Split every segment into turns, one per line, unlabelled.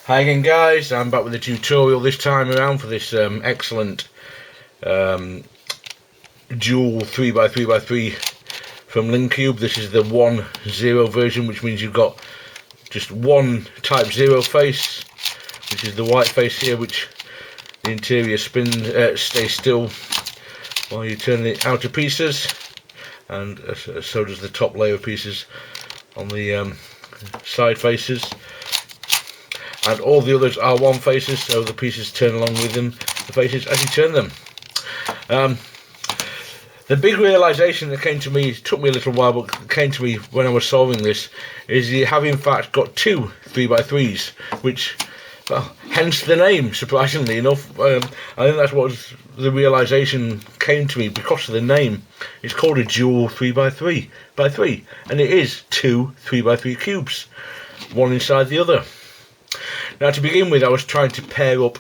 Hi again guys, I'm back with a tutorial this time around for this excellent dual 3x3x3 from LimCube. This is the 1.0 version, which means you've got just one type 0 face, which is the white face here, which the interior stays still while you turn the outer pieces, and so does the top layer of pieces on the side faces. And all the others are one faces, so the pieces turn along with them, the faces, as you turn them. The big realization that came to me, it took me a little while, but came to me when I was solving this, is you have in fact got two 3x3s, which, well, hence the name, surprisingly enough. I think that's what the realization came to me, because of the name. It's called a dual 3x3, and it is two 3x3 cubes, one inside the other. Now, to begin with, I was trying to pair up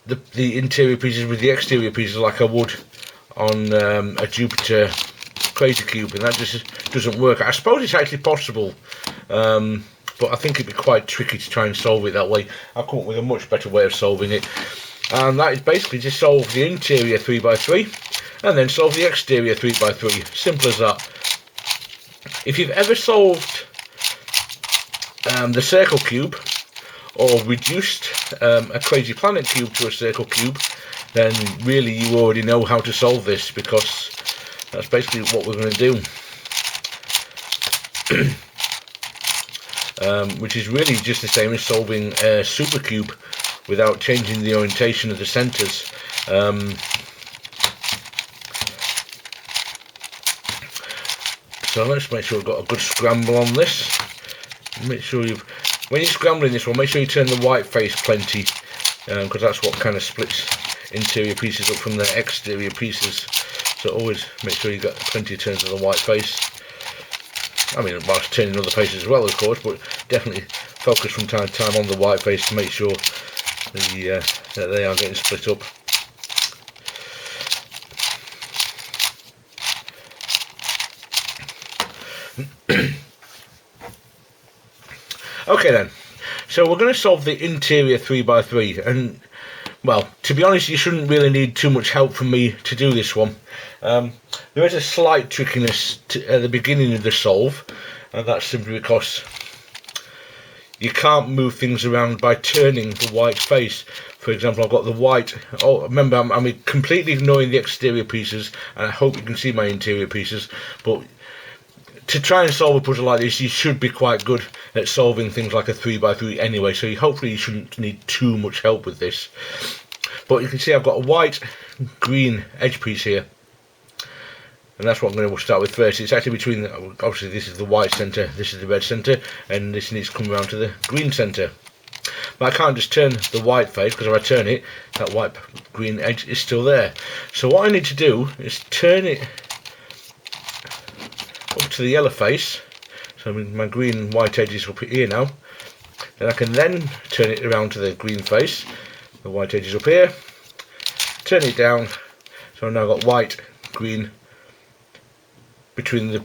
the interior pieces with the exterior pieces like I would on a Jupiter crater cube, and that just doesn't work. I suppose it's actually possible, but I think it'd be quite tricky to try and solve it that way. I've come up with a much better way of solving it, and that is basically to solve the interior 3x3 and then solve the exterior 3x3. Simple as that. If you've ever solved the circle cube, or reduced a crazy planet cube to a circle cube, then really you already know how to solve this, because that's basically what we're going to do. Which is really just the same as solving a supercube without changing the orientation of the centers. So let's make sure we've got a good scramble on this. Make sure when you're scrambling this one, make sure you turn the white face plenty, because that's what kind of splits interior pieces up from the exterior pieces. So always make sure you got plenty of turns of the white face. I mean, whilst turning other faces as well, of course, but definitely focus from time to time on the white face to make sure that they are getting split up. Okay then, so we're going to solve the interior 3x3, and, well, to be honest, you shouldn't really need too much help from me to do this one. There is a slight trickiness at the beginning of the solve, and that's simply because you can't move things around by turning the white face. For example, I've got the white, remember, I'm completely ignoring the exterior pieces, and I hope you can see my interior pieces, but to try and solve a puzzle like this, you should be quite good at solving things like a 3x3 anyway, so hopefully you shouldn't need too much help with this. But you can see I've got a white green edge piece here, and that's what I'm going to start with first. It's actually between, obviously this is the white centre, this is the red centre, and this needs to come around to the green centre. But I can't just turn the white face, because if I turn it, that white green edge is still there. So what I need to do is turn it up to the yellow face, so my green and white edge is up here now. Then I can then turn it around to the green face, the white edge is up here, turn it down, so I've now got white, green, between the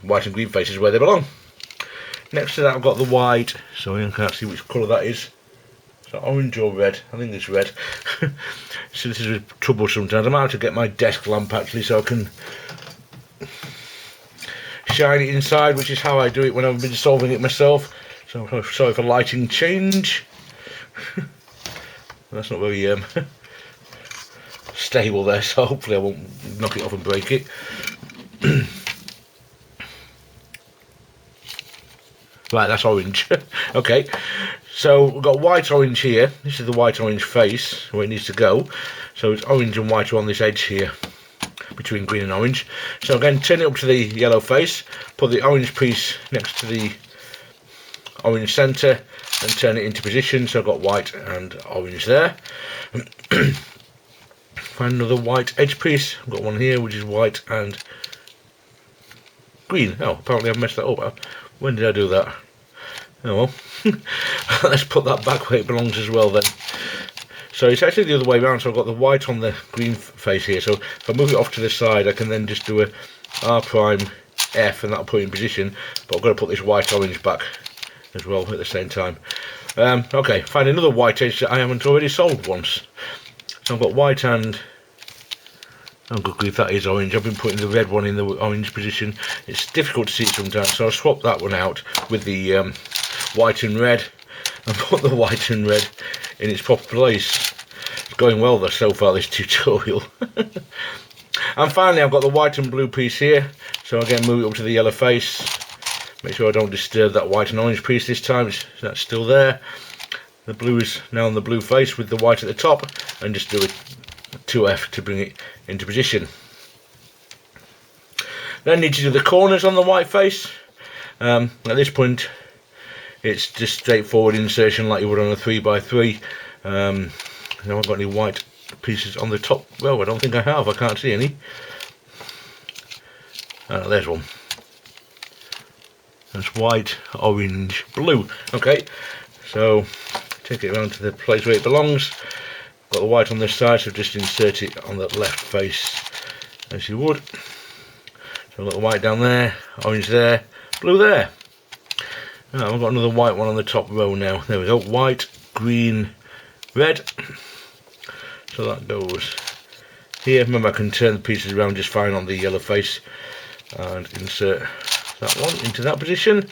white and green faces where they belong. Next to that I've got the white, so I can't see which colour that is. So orange or red, I think it's red. So this is trouble sometimes. I might have to get my desk lamp actually, so I can shine it inside, which is how I do it when I've been solving it myself. So sorry for lighting change. That's not very stable there, so hopefully I won't knock it off and break it. Right, that's orange. Okay, so we've got white orange here. This is the white orange face where it needs to go. So it's orange and white are on this edge here, between green and orange. So again, turn it up to the yellow face, put the orange piece next to the orange centre, and turn it into position. So I've got white and orange there. Find another white edge piece. I've got one here which is white and green. Oh, apparently I've messed that up. When did I do that? Oh well. Let's put that back where it belongs as well then. So it's actually the other way around, so I've got the white on the green face here, so if I move it off to the side I can then just do a R prime F and that'll put it in position, but I've got to put this white orange back as well at the same time. Okay, find another white edge that I haven't already solved once. So I've got white and, oh good grief, that is orange. I've been putting the red one in the orange position. It's difficult to see sometimes, so I'll swap that one out with the white and red and put the white and red in its proper place. It's going well though so far, this tutorial. And finally I've got the white and blue piece here, so again move it up to the yellow face. Make sure I don't disturb that white and orange piece this time, that's still there. The blue is now on the blue face with the white at the top, and just do a 2F to bring it into position. Then need to do the corners on the white face. At this point it's just straightforward insertion like you would on a 3x3. I haven't got any white pieces on the top. Well, I don't think I have, I can't see any. There's one. That's white, orange, blue. Okay, so take it around to the place where it belongs. Got the white on this side, so just insert it on the left face as you would. So I've got the white down there, orange there, blue there. I've got another white one on the top row now. There we go, white, green, red. So that goes here. Remember, I can turn the pieces around just fine on the yellow face and insert that one into that position.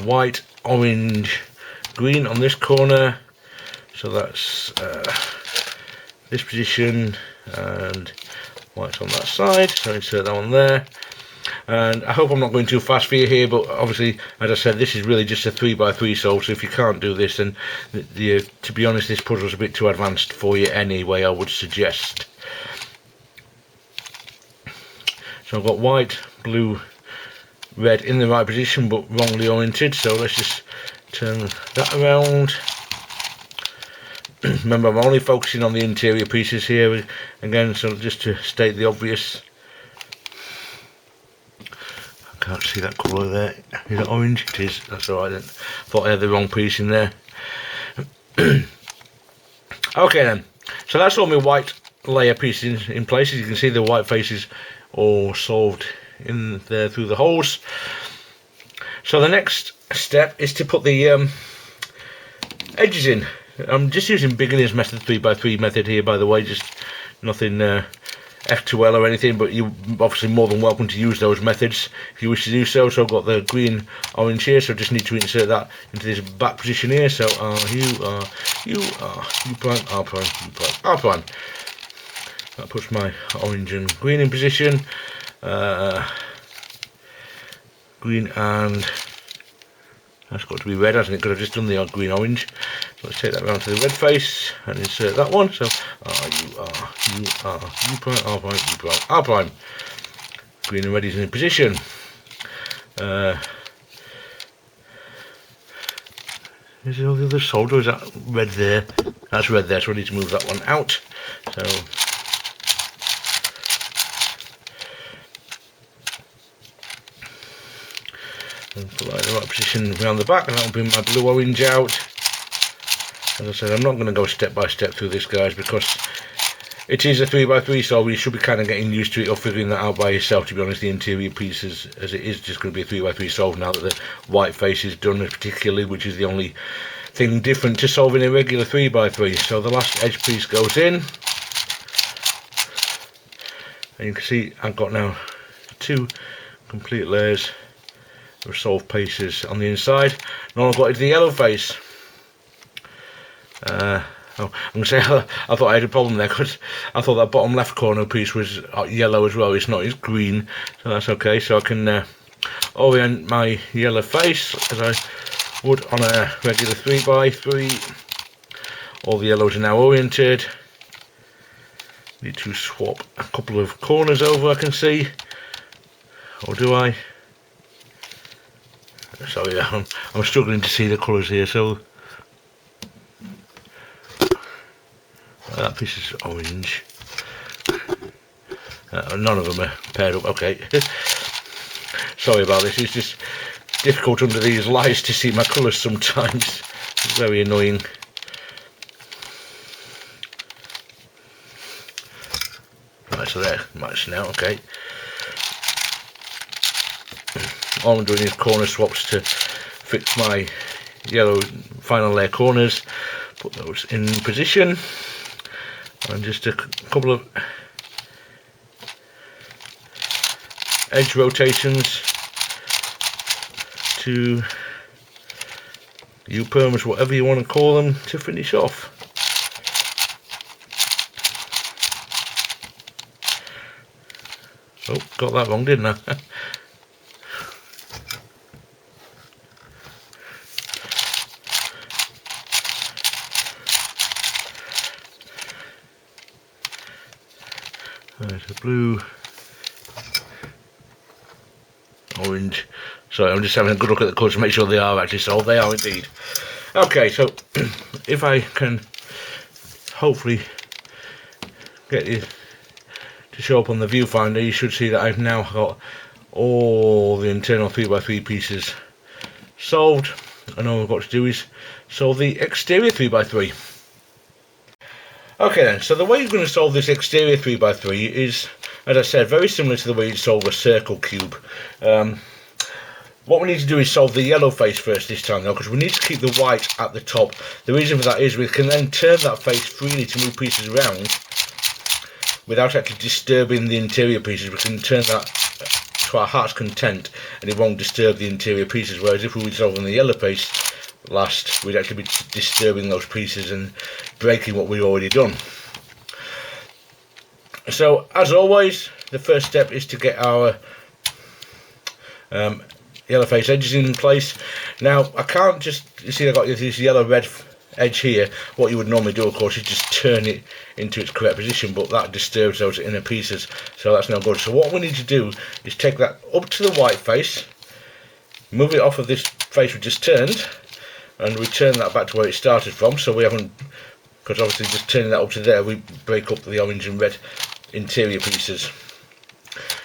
White, orange, green on this corner, so that's this position, and white on that side, so insert that one there. And I hope I'm not going too fast for you here, but obviously, as I said, this is really just a 3x3 solve, so if you can't do this, then to be honest, this puzzle's a bit too advanced for you anyway, I would suggest. So I've got white, blue, red in the right position but wrongly oriented, so let's just turn that around. Remember, I'm only focusing on the interior pieces here again, so just to state the obvious. I can't see that colour there. Is it orange? It is, that's alright then. Thought I had the wrong piece in there. Okay then, so that's all my white layer pieces in place. As you can see, the white faces all solved in there through the holes. So the next step is to put the edges in. I'm just using beginner's method, 3x3 method here, by the way, just nothing F2L or anything, but you're obviously more than welcome to use those methods if you wish to do so. So I've got the green orange here, so I just need to insert that into this back position here. So U prime, R prime, U prime, R prime. That puts my orange and green in position. Green and that's got to be red, hasn't it? Because I've just done the green orange. So let's take that round to the red face and insert that one. So U prime, R prime, U prime, R prime. Green and red is in position. Is there all the other solid, or is that red there? That's red there, so I need to move that one out. So and put that in the right position around the back, and that'll bring my blue orange out. As I said, I'm not going to go step by step through this, guys, because it is a 3x3 solve. You should be kind of getting used to it or figuring that out by yourself, to be honest. The interior pieces, as it is just going to be a 3x3 solve now that the white face is done, particularly, which is the only thing different to solving a regular 3x3. So the last edge piece goes in, and you can see I've got now 2 complete layers of solved pieces on the inside. And all I've got is the yellow face. I'm going to say I thought I had a problem there, because I thought that bottom left corner piece was yellow as well. It's not, it's green, so that's okay. So I can orient my yellow face as I would on a regular 3x3. All the yellows are now oriented. Need to swap a couple of corners over, I can see, or do I? So yeah, I'm struggling to see the colours here. So that piece is orange. None of them are paired up. Okay. Sorry about this. It's just difficult under these lights to see my colours sometimes. It's very annoying. Right, so they're matched now. Okay. All I'm doing is corner swaps to fix my yellow final layer corners, put those in position, and just a couple of edge rotations to U-perms, whatever you want to call them, to finish off. Oh, got that wrong, didn't I? There's a blue, orange. Sorry, I'm just having a good look at the colours to make sure they are actually solved. They are indeed. Okay, so if I can hopefully get you to show up on the viewfinder, you should see that I've now got all the internal 3x3 pieces solved, and all I've got to do is solve the exterior 3x3. Okay then, so the way you're going to solve this exterior 3x3 is, as I said, very similar to the way you solve a circle cube. What we need to do is solve the yellow face first this time though, because we need to keep the white at the top. The reason for that is we can then turn that face freely to move pieces around without actually disturbing the interior pieces. We can turn that to our heart's content and it won't disturb the interior pieces, whereas if we were solving the yellow face last, we'd actually be disturbing those pieces and breaking what we've already done. So as always, the first step is to get our yellow face edges in place. Now I can't just, you see I've got this yellow red edge here. What you would normally do, of course, is just turn it into its correct position, but that disturbs those inner pieces, so that's no good. So what we need to do is take that up to the white face, move it off of this face we just turned, and return that back to where it started from. So we haven't, because obviously just turning that up to there, we break up the orange and red interior pieces.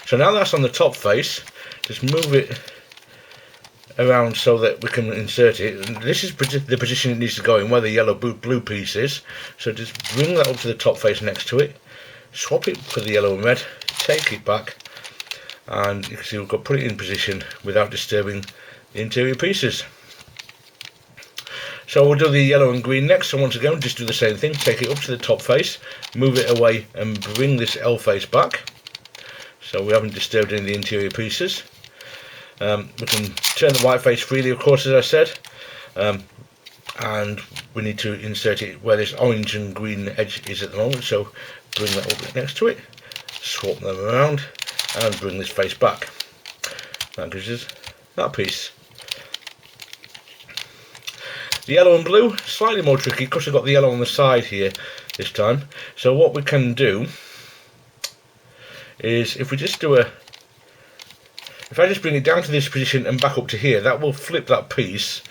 So now that's on the top face, just move it around so that we can insert it. And this is the position it needs to go in, where the yellow blue piece is. So just bring that up to the top face next to it, swap it for the yellow and red, take it back, and you can see we've got to put it in position without disturbing the interior pieces. So we'll do the yellow and green next. So once again, just do the same thing, take it up to the top face, move it away and bring this L face back so we haven't disturbed any of the interior pieces. We can turn the white face freely, of course, as I said, and we need to insert it where this orange and green edge is at the moment, so bring that up next to it, swap them around and bring this face back. That gives us that piece. The yellow and blue, slightly more tricky because we've got the yellow on the side here this time. So what we can do is, if we just do a, if I just bring it down to this position and back up to here, that will flip that piece,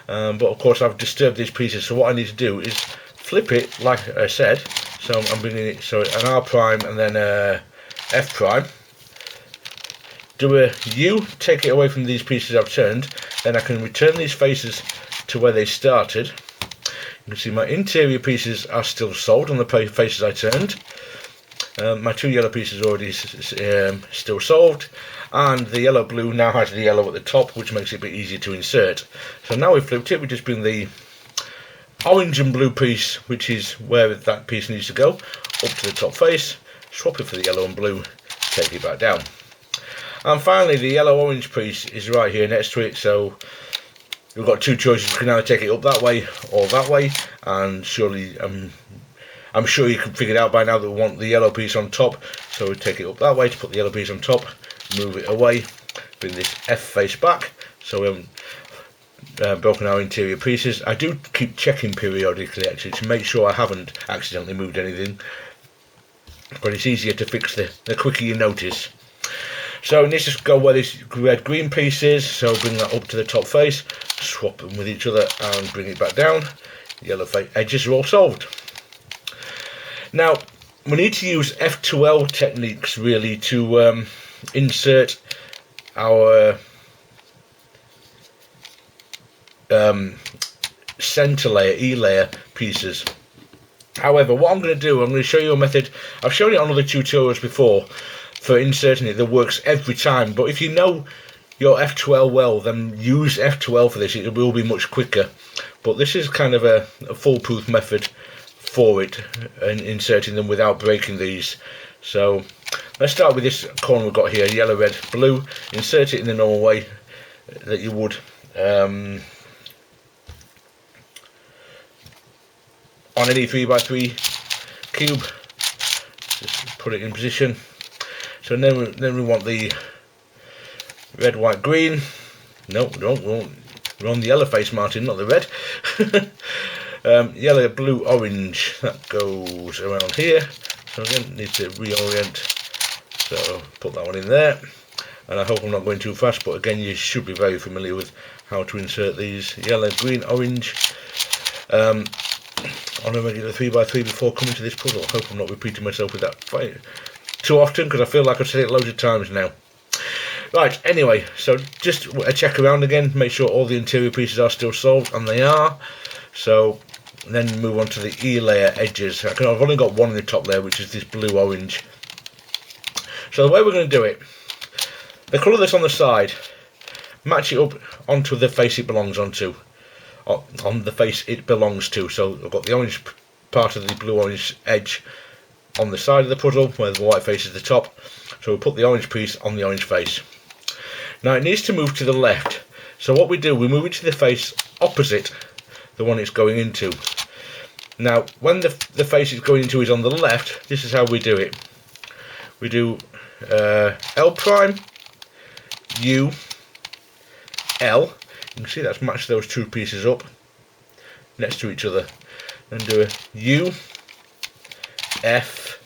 but of course I've disturbed these pieces, so what I need to do is flip it like I said. So I'm bringing it, so an R prime and then a F prime, do a U, take it away from these pieces I've turned, then I can return these faces to where they started. You can see my interior pieces are still solved on the faces I turned. My two yellow pieces are already still solved, and the yellow blue now has the yellow at the top, which makes it a bit easier to insert. So now we've flipped it, we just bring the orange and blue piece, which is where that piece needs to go, up to the top face, swap it for the yellow and blue, take it back down. And finally the yellow orange piece is right here next to it, so we've got two choices. We can either take it up that way or that way, and surely I'm sure you can figure it out by now that we want the yellow piece on top, so we take it up that way to put the yellow piece on top, move it away, bring this F face back so we haven't broken our interior pieces. I do keep checking periodically actually to make sure I haven't accidentally moved anything, but it's easier to fix the quicker you notice. So it needs to go where this red green piece is, so bring that up to the top face, swap them with each other and bring it back down. Yellow face edges are all solved. Now we need to use F2L techniques really to insert our center layer, E layer pieces. However, what I'm going to do, I'm going to show you a method. I've shown it on other tutorials before for inserting it that works every time, but if you know your F12 well, then use F12 for this. It will be much quicker. But this is kind of a foolproof method for it, and inserting them without breaking these. So let's start with this corner we've got here, yellow, red, blue. Insert it in the normal way that you would on any 3x3 cube. Just put it in position. So then we want the red, white, green. No, we're on the yellow face, Martin, not the red. Yellow, blue, orange. That goes around here. So again, need to reorient. So put that one in there. And I hope I'm not going too fast, but again, you should be very familiar with how to insert these. Yellow, green, orange. On a regular 3x3 before coming to this puzzle. I hope I'm not repeating myself with that too often, because I feel like I've said it loads of times now. Right, anyway, so just a check around again, make sure all the interior pieces are still solved, and they are. So then move on to the E layer edges. I've only got one in the top layer, which is this blue-orange. So the way we're going to do it, the colour that's on the side, match it up onto the face it belongs onto. On the face it belongs to. So I've got the orange part of the blue-orange edge on the side of the puzzle, where the white face is the top. So we'll put the orange piece on the orange face. Now it needs to move to the left. So what we do, we move it to the face opposite the one it's going into. Now when the face it's going into is on the left, this is how we do it. We do L prime, U, L. You can see that's matched those two pieces up next to each other. Then do a U, F,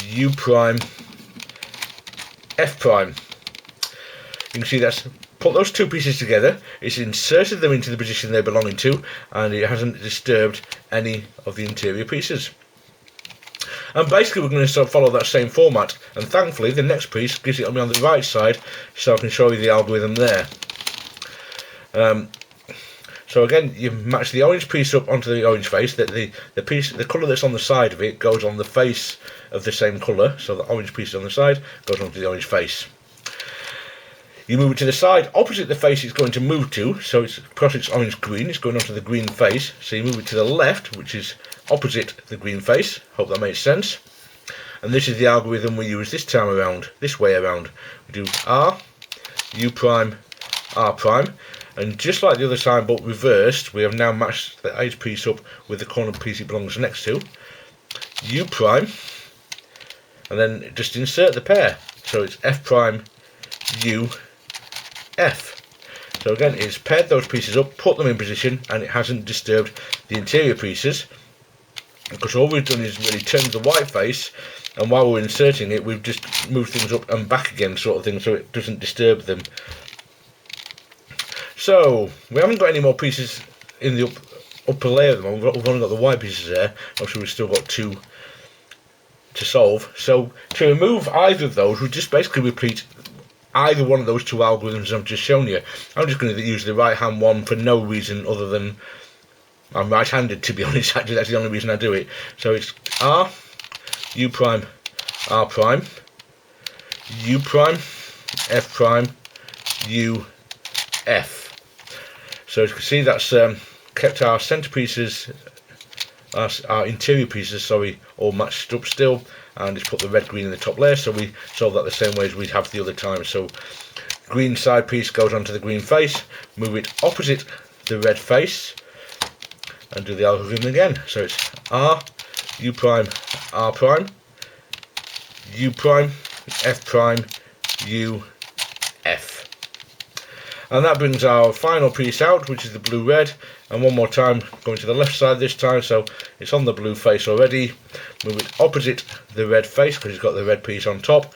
U prime, F prime. You can see that's put those two pieces together, it's inserted them into the position they're belonging to, and it hasn't disturbed any of the interior pieces. And basically we're going to follow that same format, and thankfully the next piece gives it on me on the right side, so I can show you the algorithm there. So again, you match the orange piece up onto the orange face. That the colour that's on the side of it goes on the face of the same colour. So the orange piece on the side goes onto the orange face. You move it to the side opposite the face it's going to move to. So it's because it's orange green, it's going onto the green face. So you move it to the left, which is opposite the green face. Hope that makes sense. And this is the algorithm we use this time around, this way around. We do R, U prime, R prime. And just like the other side but reversed, we have now matched the edge piece up with the corner piece it belongs next to. U prime, and then just insert the pair. So it's F prime, U, F. So again, it's paired those pieces up, put them in position, and it hasn't disturbed the interior pieces. Because all we've done is really turned the white face, and while we're inserting it, we've just moved things up and back again, sort of thing, so it doesn't disturb them. So we haven't got any more pieces in the upper layer at the moment. We've only got the white pieces there. Obviously we've still got two to solve. So to remove either of those, we just basically repeat either one of those two algorithms I've just shown you. I'm just going to use the right hand one for no reason other than I'm right-handed, to be honest. Actually, that's the only reason I do it. So it's R, U prime, R prime, U prime, F prime, U, F. So as you can see, that's kept our centre pieces, our interior pieces, sorry, all matched up still, and just put the red green in the top layer. So we solve that the same way as we have the other time. So green side piece goes onto the green face, move it opposite the red face, and do the algorithm again. So it's R, U prime, R prime, U prime, F prime, U, F. And that brings our final piece out, which is the blue-red. And one more time, going to the left side this time, so it's on the blue face already. Move it opposite the red face, because it's got the red piece on top.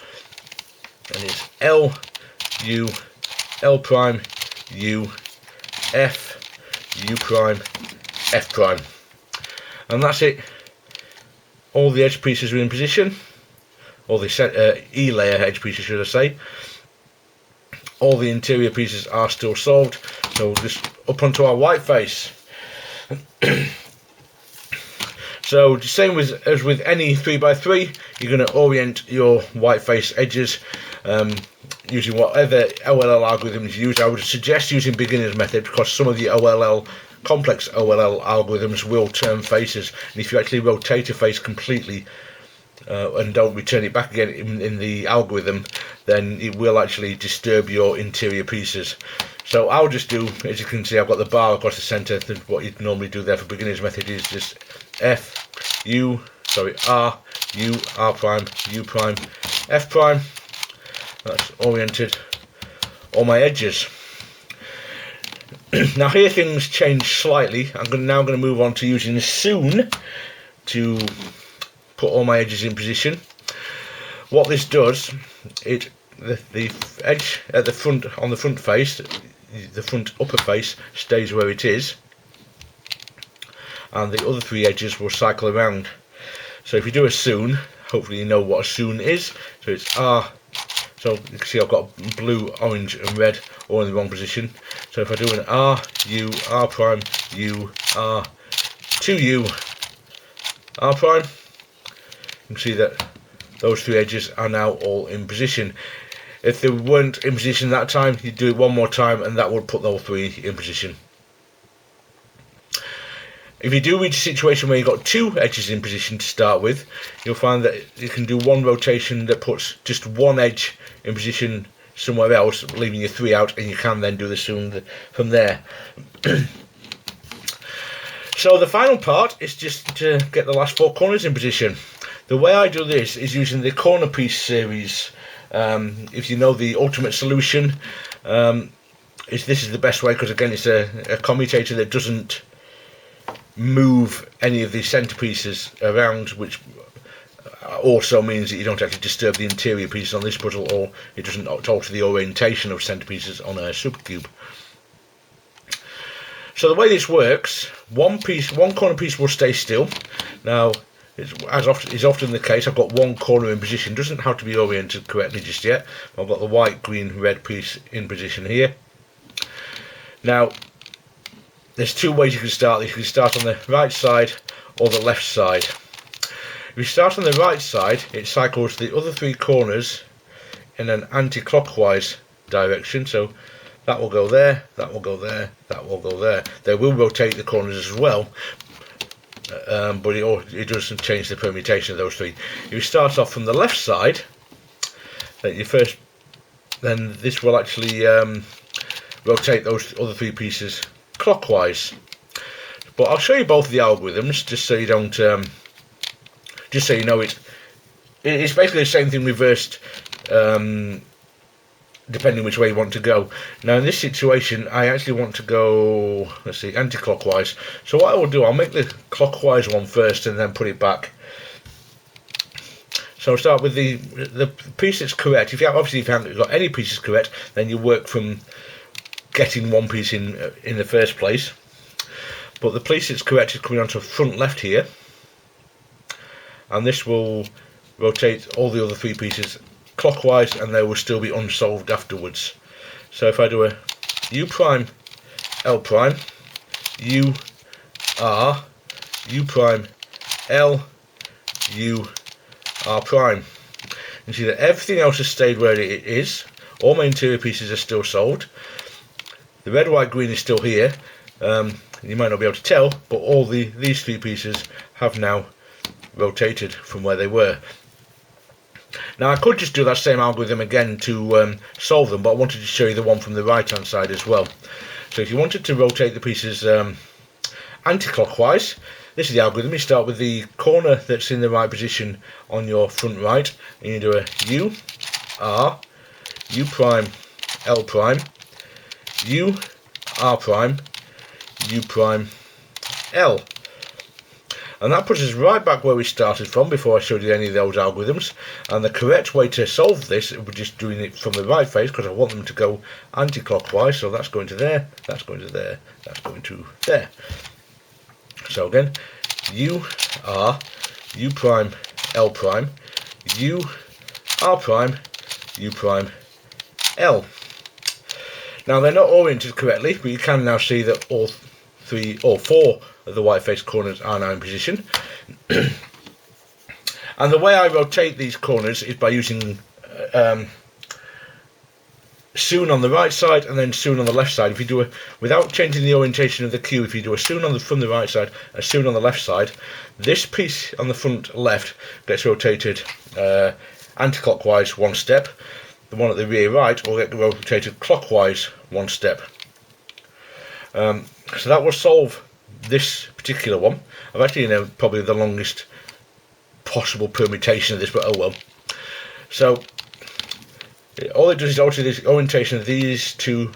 And it's L, U, L prime, U, F, U prime, F prime. And that's it. All the edge pieces are in position. All the E layer edge pieces, should I say. All the interior pieces are still solved, so we'll just up onto our white face. So the same as with any 3x3, you're going to orient your white face edges. using whatever OLL algorithms you use. I would suggest using beginner's method, because some of the complex OLL algorithms will turn faces, and if you actually rotate a face completely and don't return it back again in the algorithm, then it will actually disturb your interior pieces. So I'll just do, as you can see, I've got the bar across the centre. What you'd normally do there for beginner's method is just R, U, R prime, U prime, F prime. That's oriented all my edges. Now here things change slightly. I'm now going to move on to using soon to put all my edges in position. What this does, the edge at the front, on the front face, the front upper face stays where it is, and the other three edges will cycle around. So if you do a soon, hopefully you know what a soon is. So it's R. So you can see I've got blue, orange and red all in the wrong position. So if I do an R, U, R prime, U, R, 2U, R prime, you can see that those three edges are now all in position. If they weren't in position that time, you'd do it one more time and that would put all three in position. If you do reach a situation where you've got two edges in position to start with, you'll find that you can do one rotation that puts just one edge in position somewhere else, leaving your three out, and you can then do the soon from there. So the final part is just to get the last four corners in position. The way I do this is using the corner piece series. If you know the ultimate solution, this is the best way, because again it's a commutator that doesn't move any of the centerpieces around, which also means that you don't actually disturb the interior pieces on this puzzle, or it doesn't alter the orientation of centerpieces on a supercube. So the way this works, one corner piece will stay still. Now, as is often the case, I've got one corner in position. Doesn't have to be oriented correctly just yet. I've got the white, green, red piece in position here. Now, there's two ways you can start this. You can start on the right side or the left side. If you start on the right side, it cycles the other three corners in an anti-clockwise direction. So that will go there, that will go there, that will go there. They will rotate the corners as well, but it doesn't change the permutation of those three. If you start off from the left side, then this will actually rotate those other three pieces clockwise. But I'll show you both of the algorithms just so you don't, just so you know it's basically the same thing reversed, depending which way you want to go. Now in this situation, I actually want to go, let's see, anti-clockwise. So what I will do, I'll make the clockwise one first and then put it back. So I'll start with the piece that's correct. If you haven't got any pieces correct, then you work from getting one piece in the first place. But the piece that's correct is coming onto front left here, and this will rotate all the other three pieces clockwise, and they will still be unsolved afterwards. So if I do a U prime, L prime, U, R, U prime, L, U, R prime, you see that everything else has stayed where it is. All my interior pieces are still solved. The red, white, green is still here. You might not be able to tell, but all these three pieces have now rotated from where they were. Now I could just do that same algorithm again to solve them, but I wanted to show you the one from the right hand side as well. So if you wanted to rotate the pieces anti-clockwise, this is the algorithm. You start with the corner that's in the right position on your front right, and you do a U, R, U prime, L prime, U, R prime, U prime, L. And that puts us right back where we started from before I showed you any of those algorithms. And the correct way to solve this, we're just doing it from the right face, because I want them to go anti-clockwise. So that's going to there, that's going to there, that's going to there. So again, U, R, U prime, L prime, U, R prime, U prime, L. Now they're not oriented correctly, but you can now see that all four of the white face corners are now in position. And the way I rotate these corners is by using soon on the right side and then soon on the left side. If you do a, without changing the orientation of the cube, if you do a soon on the from the right side, a soon on the left side, this piece on the front left gets rotated anti-clockwise 1 step. The one at the rear right will get rotated clockwise 1 step. So that will solve this particular one. I've actually probably the longest possible permutation of this, but oh well. So all it does is alter the orientation of these 2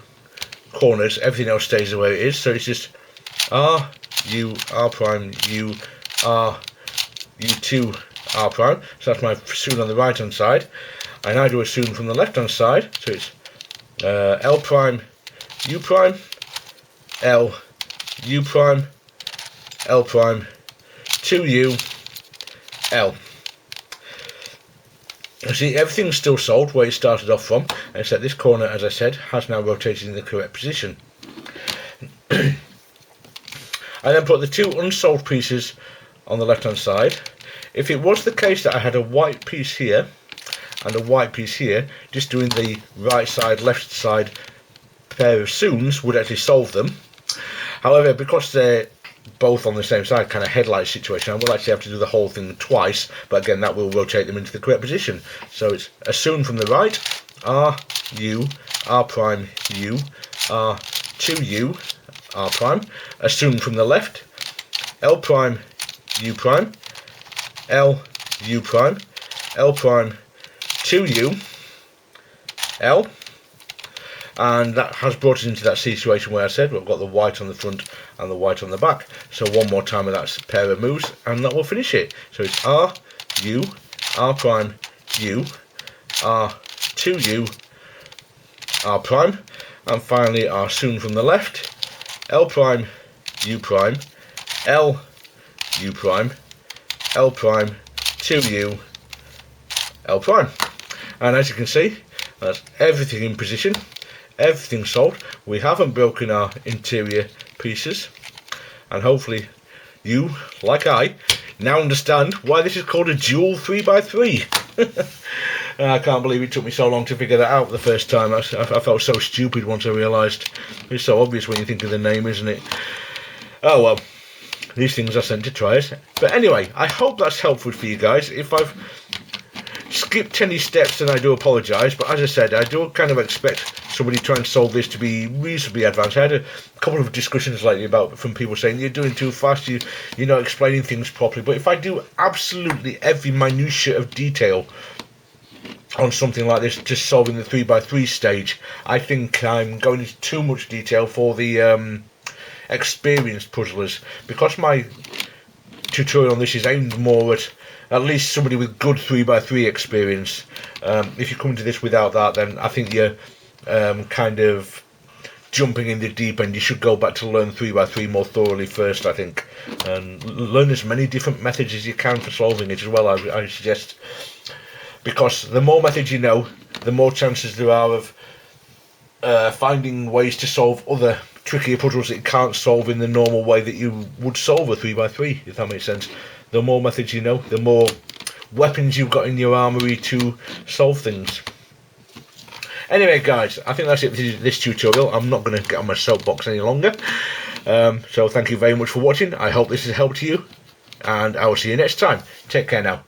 corners. Everything else stays the way it is. So it's just R, U, R prime, U, R, U2, R prime. So that's my soon on the right hand side. And I do a soon from the left hand side. So it's L prime, U prime, L, U prime, L prime, 2U, L. You see, everything's still solved where it started off from, except this corner, as I said, has now rotated in the correct position. I then put the 2 unsolved pieces on the left hand side. If it was the case that I had a white piece here and a white piece here, just doing the right side, left side pair of soons would actually solve them. However, because they're both on the same side, kind of headlight situation, I will actually have to do the whole thing twice, but again that will rotate them into the correct position. So it's a soon from the right, R, U, R prime, U, R, 2U, R prime. A soon from the left, L prime, U prime, L, U prime, L prime, 2U, L. And that has brought us into that situation where I said we've got the white on the front and the white on the back. So one more time with that pair of moves and that will finish it. So it's R, U, R prime, U, R, 2U, R prime, and finally our soon from the left, L prime, U prime, L, U prime, L prime, 2U, L prime. And as you can see, that's everything in position. Everything solved. We haven't broken our interior pieces, and hopefully you, like I, now understand why this is called a dual 3x3. I can't believe it took me so long to figure that out the first time. I felt so stupid once I realised. It's so obvious when you think of the name, isn't it? Oh well, these things are sent to try us. But anyway, I hope that's helpful for you guys. If I've skipped any steps, then I do apologise, but as I said, I do kind of expect somebody trying to solve this to be reasonably advanced. I had a couple of discussions lately from people saying you're doing too fast, you're not explaining things properly. But if I do absolutely every minutiate of detail on something like this, just solving the 3x3 stage, I think I'm going into too much detail for the experienced puzzlers, because my tutorial on this is aimed more at least somebody with good 3x3 experience. If you come into this without that, then I think you're kind of jumping in the deep end. You should go back to learn 3x3 more thoroughly first, I think, and learn as many different methods as you can for solving it as well, I suggest, because the more methods you know, the more chances there are of finding ways to solve other trickier puzzles that you can't solve in the normal way that you would solve a 3x3, if that makes sense. The more methods you know, the more weapons you've got in your armoury to solve things. Anyway guys, I think that's it for this tutorial. I'm not going to get on my soapbox any longer. So thank you very much for watching. I hope this has helped you, and I will see you next time. Take care now.